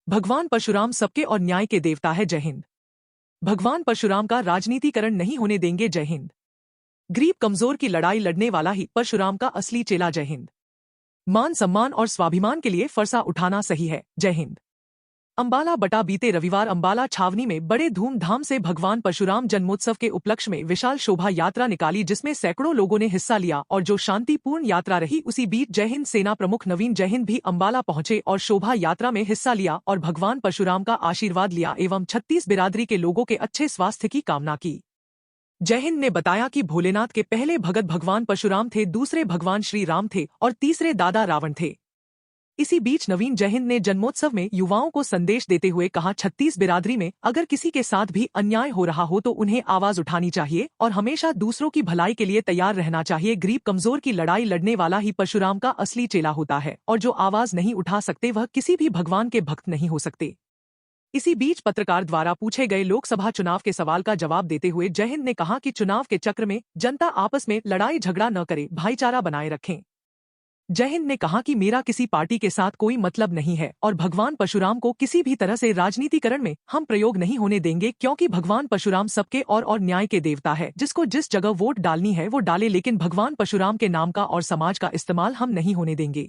भगवान परशुराम सबके और न्याय के देवता है। जय हिंद। भगवान परशुराम का राजनीतिकरण नहीं होने देंगे। जय हिंद। गरीब कमजोर की लड़ाई लड़ने वाला ही परशुराम का असली चेला। जय हिंद। मान सम्मान और स्वाभिमान के लिए फरसा उठाना सही है। जय हिंद। अंबाला बटा बीते रविवार अंबाला छावनी में बड़े धूमधाम से भगवान परशुराम जन्मोत्सव के उपलक्ष्य में विशाल शोभा यात्रा निकाली, जिसमें सैकड़ों लोगों ने हिस्सा लिया और जो शांतिपूर्ण यात्रा रही। उसी बीच जय हिंद सेना प्रमुख नवीन जय हिंद भी अंबाला पहुंचे और शोभा यात्रा में हिस्सा लिया और भगवान परशुराम का आशीर्वाद लिया एवं 36 बिरादरी के लोगों के अच्छे स्वास्थ्य की कामना की। जय हिंद ने बताया कि भोलेनाथ के पहले भगत भगवान परशुराम थे, दूसरे भगवान श्री राम थे और तीसरे दादा रावण थे। इसी बीच नवीन जय हिंद ने जन्मोत्सव में युवाओं को संदेश देते हुए कहा, 36 बिरादरी में अगर किसी के साथ भी अन्याय हो रहा हो तो उन्हें आवाज उठानी चाहिए और हमेशा दूसरों की भलाई के लिए तैयार रहना चाहिए। गरीब कमजोर की लड़ाई लड़ने वाला ही परशुराम का असली चेला होता है और जो आवाज नहीं उठा सकते वह किसी भी भगवान के भक्त नहीं हो सकते। इसी बीच पत्रकार द्वारा पूछे गए लोकसभा चुनाव के सवाल का जवाब देते हुए जय हिंद ने कहा कि चुनाव के चक्र में जनता आपस में लड़ाई झगड़ा न करे, भाईचारा बनाए रखें। जय हिंद ने कहा कि मेरा किसी पार्टी के साथ कोई मतलब नहीं है और भगवान परशुराम को किसी भी तरह से राजनीतिकरण में हम प्रयोग नहीं होने देंगे, क्योंकि भगवान परशुराम सबके और न्याय के देवता है। जिसको जिस जगह वोट डालनी है वो डाले, लेकिन भगवान परशुराम के नाम का और समाज का इस्तेमाल हम नहीं होने देंगे।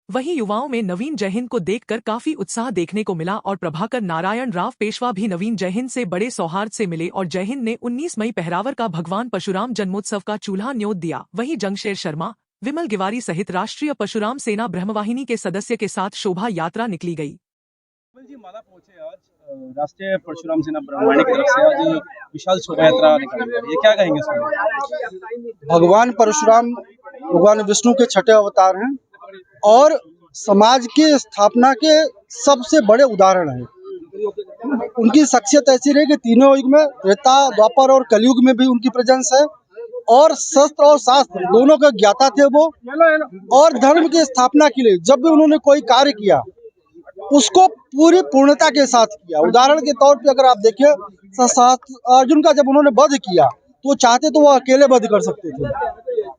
वहीं युवाओं में नवीन जय हिंद को देखकर काफी उत्साह देखने को मिला और प्रभाकर नारायण राव पेशवा भी नवीन जय हिंद से बड़े सौहार्द से मिले और जय हिंद ने 19 मई पहरावर का भगवान परशुराम जन्मोत्सव का चूल्हा न्योत दिया। वहीं जंगशेर शर्मा, विमल गिवारी सहित राष्ट्रीय परशुराम सेना ब्रह्मवाहिनी के सदस्य के साथ शोभा यात्रा निकली गई। जी माला पहुंचे आज राष्ट्रीय परशुराम सेना ब्रह्मवाहिनी की तरफ से आज विशाल शोभा यात्रा निकाली गई, ये क्या कहेंगे इसमें? भगवान परशुराम भगवान विष्णु के छठे अवतार हैं और समाज की स्थापना के सबसे बड़े उदाहरण हैं। उनकी शख्सियत ऐसी रही कि तीनों युग में, त्रेता, द्वापर और कलयुग में भी उनकी प्रेजेंस है और शस्त्र और शास्त्र दोनों के ज्ञाता थे वो। और धर्म की स्थापना के लिए जब भी उन्होंने कोई कार्य किया उसको पूरी पूर्णता के साथ किया। उदाहरण के तौर पे अगर आप देखिए, अर्जुन का जब उन्होंने वध किया तो चाहते तो वो अकेले वध कर सकते थे।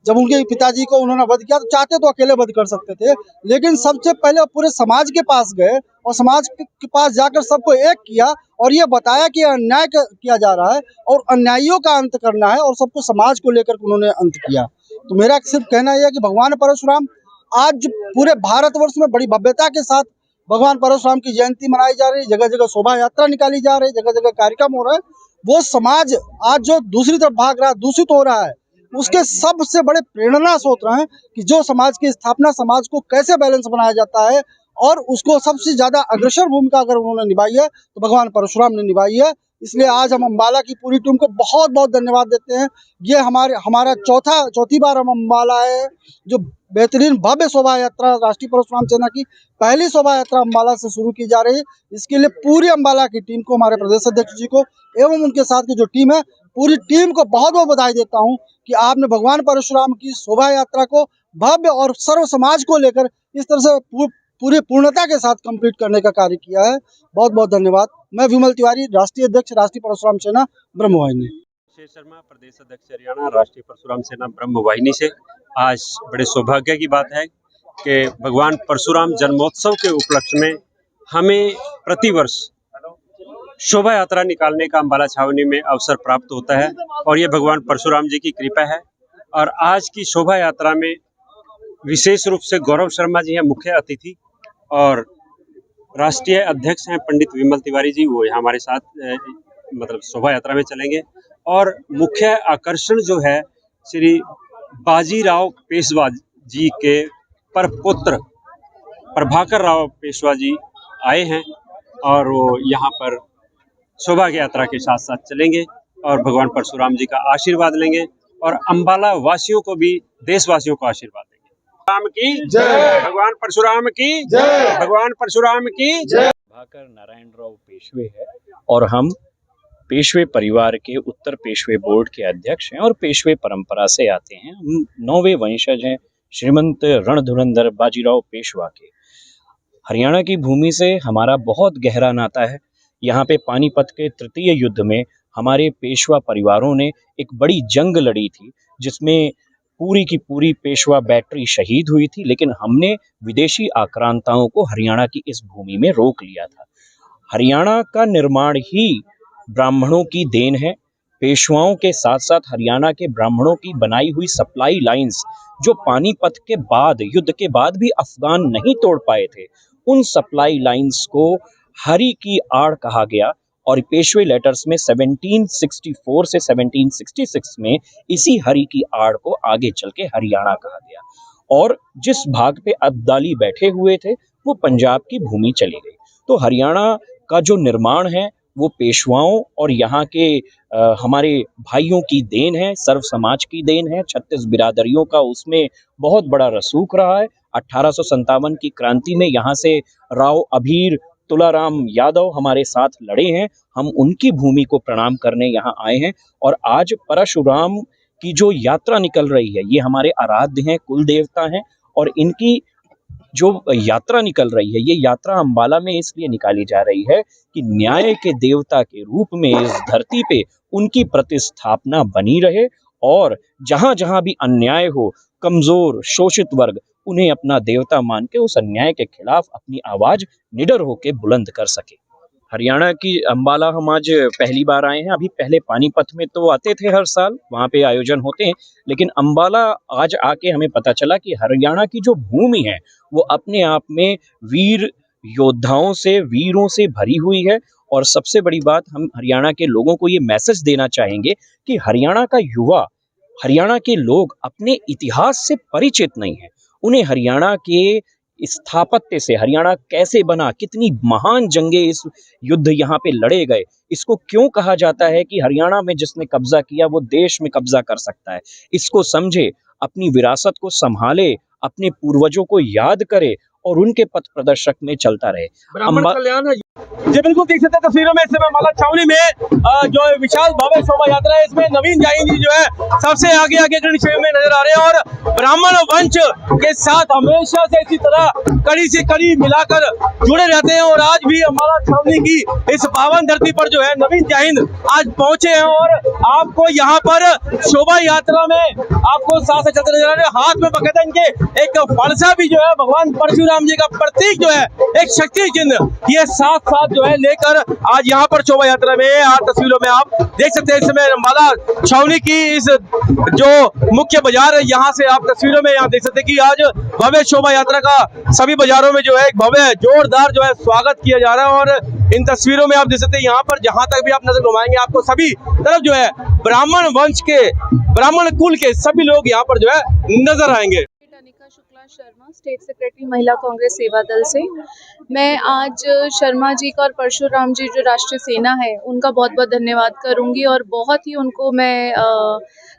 जब उनके पिताजी को उन्होंने वध किया तो चाहते तो अकेले वध कर सकते थे, लेकिन सबसे पहले पूरे समाज के पास गए और समाज के पास जाकर सबको एक किया और ये बताया कि अन्याय किया जा रहा है और अन्यायियों का अंत करना है और सबको समाज को लेकर उन्होंने अंत किया। तो मेरा सिर्फ कहना यह है कि भगवान परशुराम आज पूरे भारतवर्ष में बड़ी भव्यता के साथ भगवान परशुराम की जयंती मनाई जा रही है। जगह जगह शोभा यात्रा निकाली जा रही है, जगह जगह कार्यक्रम हो रहा है। वो समाज आज जो दूसरी तरफ भाग रहा है, दूषित हो रहा है, उसके सबसे बड़े प्रेरणा स्रोत रहे हैं कि जो समाज की स्थापना, समाज को कैसे बैलेंस बनाया जाता है और उसको सबसे ज्यादा अग्रसर भूमिका अगर उन्होंने निभाई है तो भगवान परशुराम ने निभाई है। इसलिए आज हम अंबाला की पूरी टीम को बहुत बहुत धन्यवाद देते हैं। ये हमारा चौथी बार हम अंबाला है, जो बेहतरीन भव्य शोभा यात्रा राष्ट्रीय परशुराम सेना की पहली शोभा यात्रा अंबाला से शुरू की जा रही है। इसके लिए पूरी अंबाला की टीम को, हमारे प्रदेश अध्यक्ष जी को एवं उनके साथ की जो टीम है, पूरी टीम को बहुत बहुत बधाई देता हूँ कि आपने भगवान परशुराम की शोभा यात्रा को भव्य और सर्व समाज को लेकर इस तरह से पूरी पूर्णता के साथ कंप्लीट करने का कार्य किया है। बहुत बहुत धन्यवाद। मैं विमल तिवारी, राष्ट्रीय अध्यक्ष राष्ट्रीय परशुराम सेना ब्रह्मवाहिनी। शेर शर्मा, प्रदेश अध्यक्ष हरियाणा, राष्ट्रीय परशुराम सेना ब्रह्मवाहिनी से। आज बड़े सौभाग्य की बात है कि भगवान परशुराम जन्मोत्सव के उपलक्ष्य में हमें प्रतिवर्ष शोभा यात्रा निकालने का अंबाला छावनी में अवसर प्राप्त होता है और ये भगवान परशुराम जी की कृपा है। और आज की शोभा यात्रा में विशेष रूप से गौरव शर्मा जी हैं मुख्य अतिथि और राष्ट्रीय अध्यक्ष हैं पंडित विमल तिवारी जी, वो हमारे साथ मतलब शोभा यात्रा में चलेंगे। और मुख्य आकर्षण जो है श्री बाजीराव पेशवा जी के परपुत्र प्रभाकर राव पेशवा जी आए हैं और वो यहाँ पर शोभा यात्रा के साथ साथ चलेंगे और भगवान परशुराम जी का आशीर्वाद लेंगे और अंबाला वासियों को भी, देशवासियों को आशीर्वाद देंगे। राम की जय, भगवान परशुराम की जय, भगवान परशुराम की जय। प्रभाकर नारायण राव पेशवे है और हम पेशवे परिवार के उत्तर पेशवे बोर्ड के अध्यक्ष हैं और पेशवे परंपरा से आते हैं। हम 9वें वंशज हैं श्रीमंत रणधुरंधर बाजीराव पेशवा के। हरियाणा की भूमि से हमारा बहुत गहरा नाता है। यहाँ पे पानीपत के तृतीय युद्ध में हमारे पेशवा परिवारों ने एक बड़ी जंग लड़ी थी, जिसमें पूरी की पूरी पेशवा बैटरी शहीद हुई थी, लेकिन हमने विदेशी आक्रांताओं को हरियाणा की इस भूमि में रोक लिया था। हरियाणा का निर्माण ही ब्राह्मणों की देन है। पेशवाओं के साथ साथ हरियाणा के ब्राह्मणों की बनाई हुई सप्लाई लाइंस, जो पानीपत के बाद, युद्ध के बाद भी अफगान नहीं तोड़ पाए थे, उन सप्लाई लाइंस को हरि की आड़ कहा गया। और पेशवे लेटर्स में 1764 से 1766 में इसी हरि की आड़ को आगे चल के हरियाणा कहा गया। और जिस भाग पे अब्दाली बैठे हुए थे वो पंजाब की भूमि चली गई। तो हरियाणा का जो निर्माण है वो पेशवाओं और यहाँ के हमारे भाइयों की देन है, सर्व समाज की देन है। 36 बिरादरियों का उसमें बहुत बड़ा रसूख रहा है। 1857 की क्रांति में यहाँ से राव अभीर तुलाराम यादव हमारे साथ लड़े हैं। हम उनकी भूमि को प्रणाम करने यहाँ आए हैं। और आज परशुराम की जो यात्रा निकल रही है, ये हमारे आराध्य हैं, कुल देवता हैं। और इनकी जो यात्रा निकल रही है, ये यात्रा अंबाला में इसलिए निकाली जा रही है कि न्याय के देवता के रूप में इस धरती पे उनकी प्रतिस्थापना बनी रहे। और जहां जहां भी अन्याय हो, कमजोर शोषित वर्ग उन्हें अपना देवता मान के उस अन्याय के खिलाफ अपनी आवाज निडर होकर बुलंद कर सके। हरियाणा की अंबाला हम आज पहली बार आए हैं। अभी पहले पानीपत में तो आते थे, हर साल वहाँ पे आयोजन होते हैं, लेकिन अंबाला आज आके हमें पता चला कि हरियाणा की जो भूमि है वो अपने आप में वीर योद्धाओं से, वीरों से भरी हुई है। और सबसे बड़ी बात, हम हरियाणा के लोगों को ये मैसेज देना चाहेंगे कि हरियाणा का युवा, हरियाणा के लोग अपने इतिहास से परिचित नहीं है। उन्हें हरियाणा के स्थापत्य से, हरियाणा कैसे बना, कितनी महान जंगें इस युद्ध यहाँ पे लड़े गए, इसको क्यों कहा जाता है कि हरियाणा में जिसने कब्जा किया वो देश में कब्जा कर सकता है, इसको समझे, अपनी विरासत को संभाले, अपने पूर्वजों को याद करे और उनके पथ प्रदर्शक में चलता रहे। ब्राह्मण कल्याण है जी। बिल्कुल देख सकते हैं तस्वीरों में, इस समय अंबाला छावनी में जो विशाल भव्य शोभा यात्रा है, इसमें नवीन जैन जी जो है सबसे आगे अग्रणी में नजर आ रहे हैं। और ब्राह्मण वंश के साथ हमेशा से इसी तरह कड़ी से कड़ी मिलाकर जुड़े रहते हैं। और आज भी अंबाला छावनी की इस पावन धरती पर जो है नवीन जैन आज पहुंचे हैं। और आपको यहाँ पर शोभा यात्रा में आपको साथ चलते नजर आ रहे हैं। हाथ में बकायदा इनके एक फलसा भी जो है भगवान परशुराम जी का प्रतीक जो है, एक शक्ति चिन्ह, ये साथ साथ जो है लेकर आज यहाँ पर शोभा यात्रा में आज तस्वीरों में आप देख सकते हैं। इस समय अंबाला छावनी की इस जो मुख्य बाजार है, यहाँ से आप तस्वीरों में यहाँ देख सकते हैं कि आज भव्य शोभा यात्रा का सभी बाजारों में जो है एक भव्य जोरदार जो है स्वागत किया जा रहा है। और इन तस्वीरों में आप देख सकते हैं यहाँ पर जहां तक भी आप नजर घुमाएंगे आपको सभी तरफ जो है ब्राह्मण वंश के, ब्राह्मण कुल के सभी लोग यहाँ पर जो है नजर आएंगे। शुक्ला शर्मा, स्टेट सेक्रेटरी महिला कांग्रेस सेवा दल से। मैं आज शर्मा जी का और परशुराम जी जो राष्ट्रीय सेना है उनका बहुत बहुत धन्यवाद करूंगी। और बहुत ही उनको मैं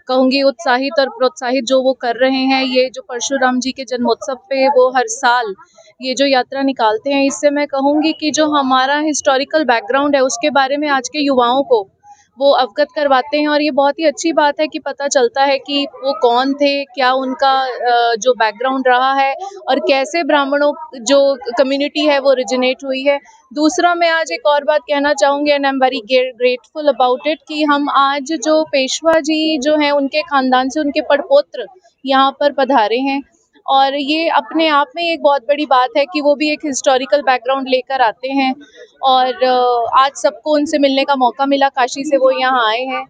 कहूँगी उत्साहित और प्रोत्साहित जो वो कर रहे हैं। ये जो परशुराम जी के जन्मोत्सव पे वो हर साल ये जो यात्रा निकालते हैं, इससे मैं कहूँगी कि जो हमारा हिस्टोरिकल बैकग्राउंड है उसके बारे में आज के युवाओं को वो अवगत करवाते हैं। और ये बहुत ही अच्छी बात है कि पता चलता है कि वो कौन थे, क्या उनका जो बैकग्राउंड रहा है और कैसे ब्राह्मणों जो कम्युनिटी है वो ओरिजिनेट हुई है। दूसरा, मैं आज एक और बात कहना चाहूँगी and I am very grateful about it कि हम आज जो पेशवा जी जो हैं उनके खानदान से उनके पड़पोत्र यहाँ पर पधारे हैं। और ये अपने आप में एक बहुत बड़ी बात है कि वो भी एक हिस्टोरिकल बैकग्राउंड लेकर आते हैं। और आज सबको उनसे मिलने का मौका मिला, काशी से वो यहाँ आए हैं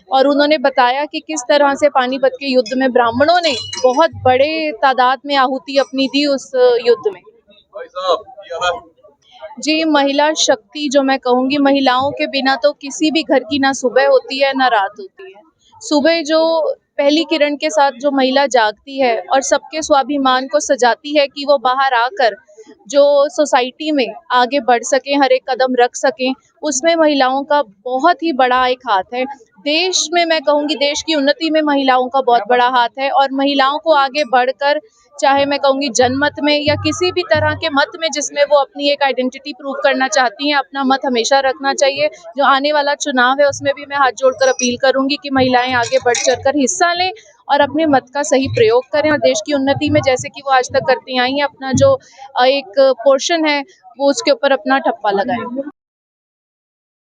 और उन्होंने बताया कि किस तरह से पानीपत के युद्ध में ब्राह्मणों ने बहुत बड़े तादाद में आहुति अपनी दी उस युद्ध में। जी, महिला शक्ति जो मैं कहूँगी, महिलाओं के बिना तो किसी भी घर की ना सुबह होती है ना रात होती है। सुबह जो पहली किरण के साथ जो महिला जागती है और सबके स्वाभिमान को सजाती है कि वो बाहर आकर जो सोसाइटी में आगे बढ़ सकें, हर एक कदम रख सकें, उसमें महिलाओं का बहुत ही बड़ा एक हाथ है। देश में मैं कहूँगी देश की उन्नति में महिलाओं का बहुत बड़ा हाथ है। और महिलाओं को आगे बढ़कर, चाहे मैं कहूँगी जनमत में या किसी भी तरह के मत में जिसमें वो अपनी एक आइडेंटिटी प्रूव करना चाहती हैं, अपना मत हमेशा रखना चाहिए। जो आने वाला चुनाव है उसमें भी मैं हाथ जोड़कर अपील करूँगी कि महिलाएं आगे बढ़ चढ़कर हिस्सा लें और अपने मत का सही प्रयोग करें और देश की उन्नति में, जैसे कि वो आज तक करती आई हैं, अपना जो एक पोर्शन है वो उसके ऊपर अपना ठप्पा लगाएं।